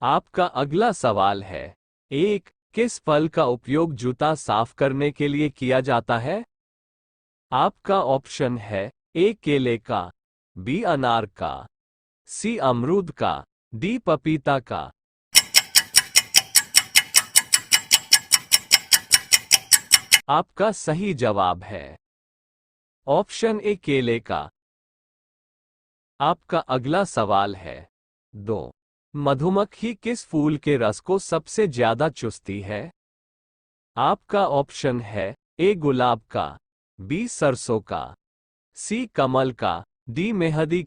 आपका अगला सवाल है। एक, किस फल का उपयोग जूता साफ करने के लिए किया जाता है? आपका ऑप्शन है ए केले का, बी अनार का, सी अमरूद का, डी पपीता का। आपका सही जवाब है ऑप्शन ए केले का। आपका अगला सवाल है। 2, मधुमक्खी किस फूल के रस को सबसे ज्यादा चूसती है? आपका ऑप्शन है ए गुलाब का, बी सरसों का, सी कमल का, डी मेहंदी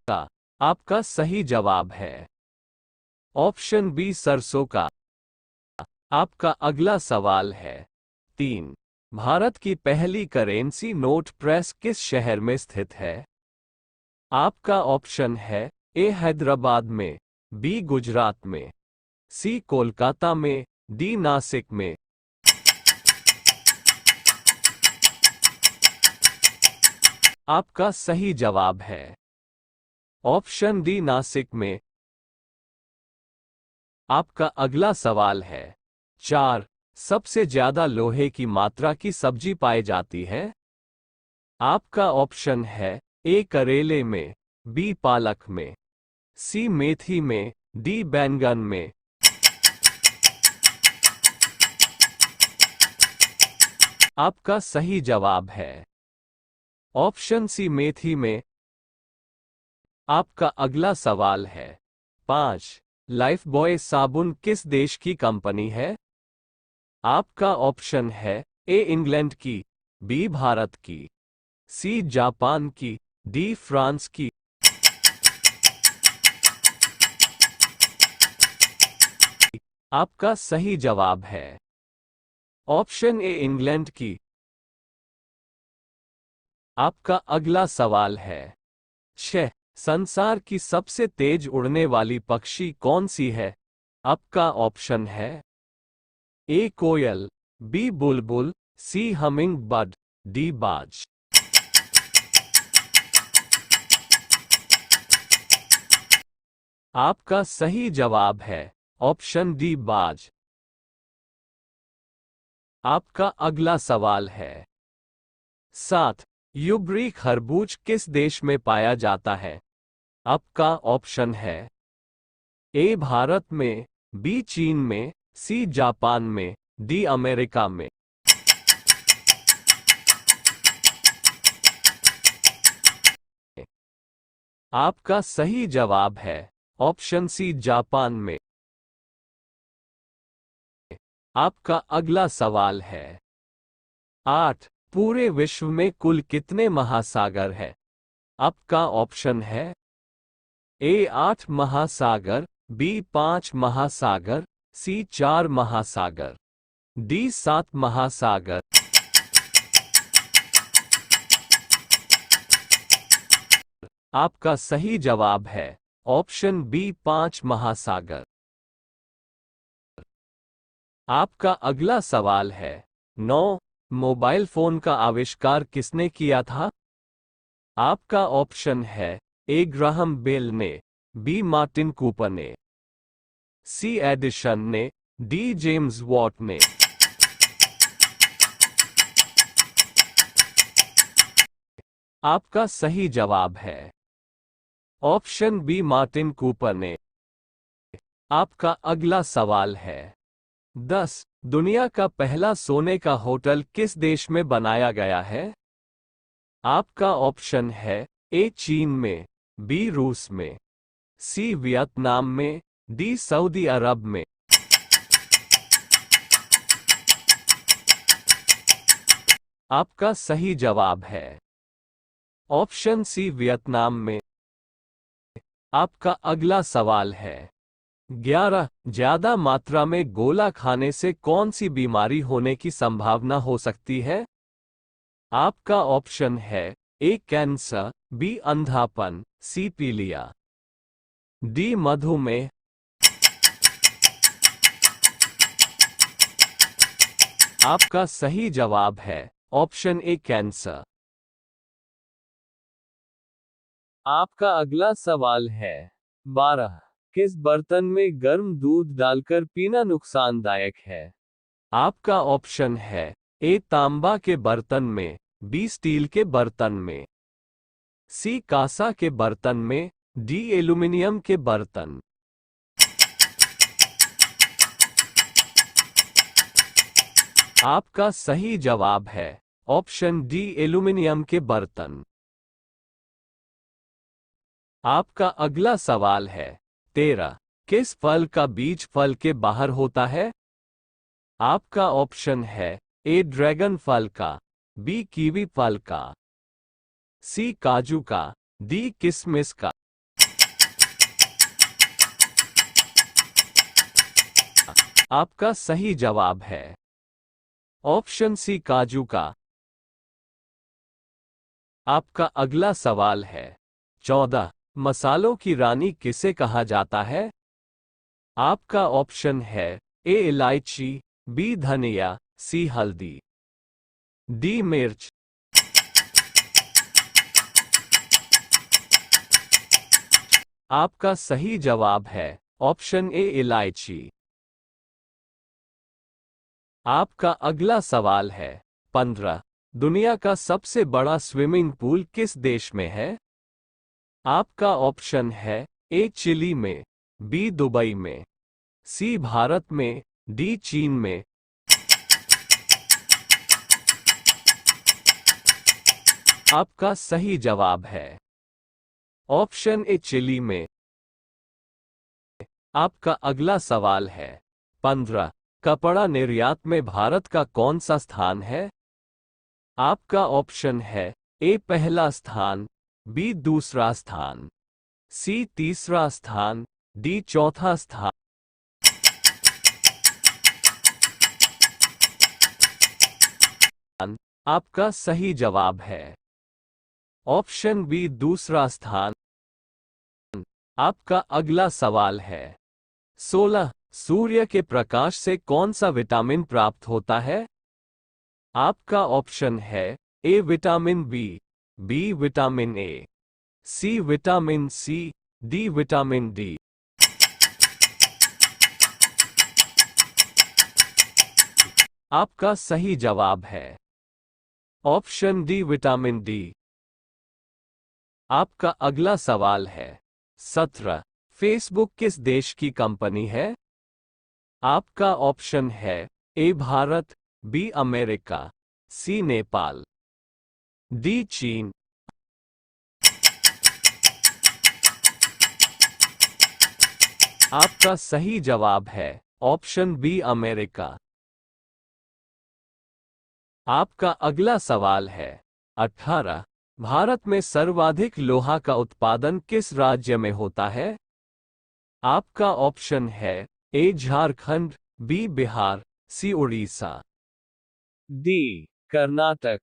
का। आपका सही जवाब है ऑप्शन बी सरसों का। आपका अगला सवाल है। 3, भारत की पहली करेंसी नोट प्रेस किस शहर में स्थित है? आपका ऑप्शन है ए हैदराबाद में, बी गुजरात में, सी कोलकाता में, डी नासिक में। आपका सही जवाब है ऑप्शन डी नासिक में। आपका अगला सवाल है। 4, सबसे ज्यादा लोहे की मात्रा की सब्जी पाई जाती है? आपका ऑप्शन है ए करेले में, बी पालक में, सी मेथी में, डी बैंगन में। आपका सही जवाब है ऑप्शन सी मेथी में। आपका अगला सवाल है। 5, लाइफबॉय साबुन किस देश की कंपनी है? आपका ऑप्शन है ए इंग्लैंड की, बी भारत की, सी जापान की, डी फ्रांस की। आपका सही जवाब है ऑप्शन ए इंग्लैंड की। आपका अगला सवाल है। 6, संसार की सबसे तेज उड़ने वाली पक्षी कौन सी है? आपका ऑप्शन है ए कोयल, बी बुलबुल, सी हमिंग बर्ड, डी बाज। आपका सही जवाब है ऑप्शन डी बाज। आपका अगला सवाल है। 7, यूबरी खरबूज किस देश में पाया जाता है? आपका ऑप्शन है ए भारत में, बी चीन में, सी जापान में, डी अमेरिका में। आपका सही जवाब है ऑप्शन सी जापान में। आपका अगला सवाल है। 8, पूरे विश्व में कुल कितने महासागर हैं? आपका ऑप्शन है ए 8 महासागर, बी 5 महासागर, सी 4 महासागर, डी 7 महासागर। आपका सही जवाब है ऑप्शन बी 5 महासागर। आपका अगला सवाल है। 9, मोबाइल फोन का आविष्कार किसने किया था? आपका ऑप्शन है ए ग्राहम बेल ने, बी मार्टिन कूपर ने, सी एडिशन ने, डी जेम्स वॉट ने। आपका सही जवाब है ऑप्शन बी मार्टिन कूपर ने। आपका अगला सवाल है। 10, दुनिया का पहला सोने का होटल किस देश में बनाया गया है? आपका ऑप्शन है ए चीन में, बी रूस में, सी वियतनाम में, डी सऊदी अरब में। आपका सही जवाब है ऑप्शन सी वियतनाम में। आपका अगला सवाल है। 11, ज्यादा मात्रा में गोला खाने से कौन सी बीमारी होने की संभावना हो सकती है? आपका ऑप्शन है ए कैंसर, बी अंधापन, सी पीलिया, डी मधुमेह। आपका सही जवाब है ऑप्शन ए कैंसर। आपका अगला सवाल है 12। किस बर्तन में गर्म दूध डालकर पीना नुकसानदायक है? आपका ऑप्शन है ए तांबा के बर्तन में, बी स्टील के बर्तन में, सी कांसा के बर्तन में, डी एल्यूमीनियम के बर्तन। आपका सही जवाब है ऑप्शन डी एल्यूमीनियम के बर्तन। आपका अगला सवाल है 13। किस फल का बीज फल के बाहर होता है? आपका ऑप्शन है ए ड्रैगन फल का, बी कीवी फल का, सी काजू का, डी किशमिश का। आपका सही जवाब है ऑप्शन सी काजू का। आपका अगला सवाल है 14। मसालों की रानी किसे कहा जाता है? आपका ऑप्शन है ए इलायची, बी धनिया, सी हल्दी, डी मिर्च। आपका सही जवाब है ऑप्शन ए इलायची। आपका अगला सवाल है 15। दुनिया का सबसे बड़ा स्विमिंग पूल किस देश में है? आपका ऑप्शन है ए चिली में, बी दुबई में, सी भारत में, डी चीन में। आपका सही जवाब है ऑप्शन ए चिली में। आपका अगला सवाल है 15। कपड़ा निर्यात में भारत का कौन सा स्थान है? आपका ऑप्शन है ए पहला स्थान, बी दूसरा स्थान, सी तीसरा स्थान, डी चौथा स्थान। आपका सही जवाब है ऑप्शन बी दूसरा स्थान। आपका अगला सवाल है 16। सूर्य के प्रकाश से कौन सा विटामिन प्राप्त होता है? आपका ऑप्शन है A vitamin B, B vitamin A, C vitamin C, D vitamin D. आपका सही जवाब है ऑप्शन डी विटामिन डी। आपका अगला सवाल है 17। फेसबुक किस देश की कंपनी है? आपका ऑप्शन है ए भारत, बी अमेरिका, सी नेपाल, डी चीन। आपका सही जवाब है ऑप्शन बी अमेरिका। आपका अगला सवाल है 18। भारत में सर्वाधिक लोहा का उत्पादन किस राज्य में होता है? आपका ऑप्शन है ए झारखंड, बी बिहार, सी उड़ीसा, डी कर्नाटक।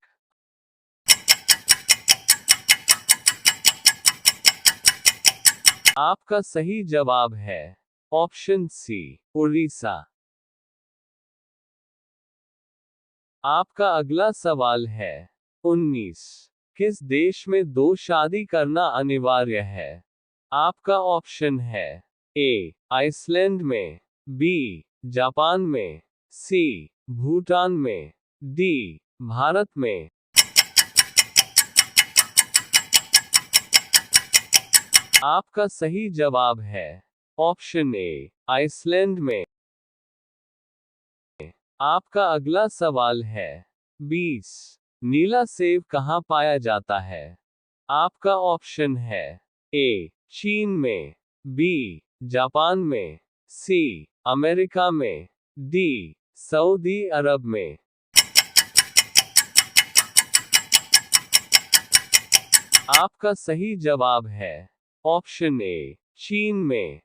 आपका सही जवाब है ऑप्शन सी उड़ीसा। आपका अगला सवाल है 19। किस देश में 2 शादी करना अनिवार्य है? आपका ऑप्शन है ए आइसलैंड में, बी जापान में, सी भूटान में, डी भारत में। आपका सही जवाब है ऑप्शन ए आइसलैंड में। आपका अगला सवाल है 20। नीला सेब कहाँ पाया जाता है? आपका ऑप्शन है ए चीन में, बी जापान में, सी अमेरिका में, डी सऊदी अरब में। आपका सही जवाब है ऑप्शन ए चीन में।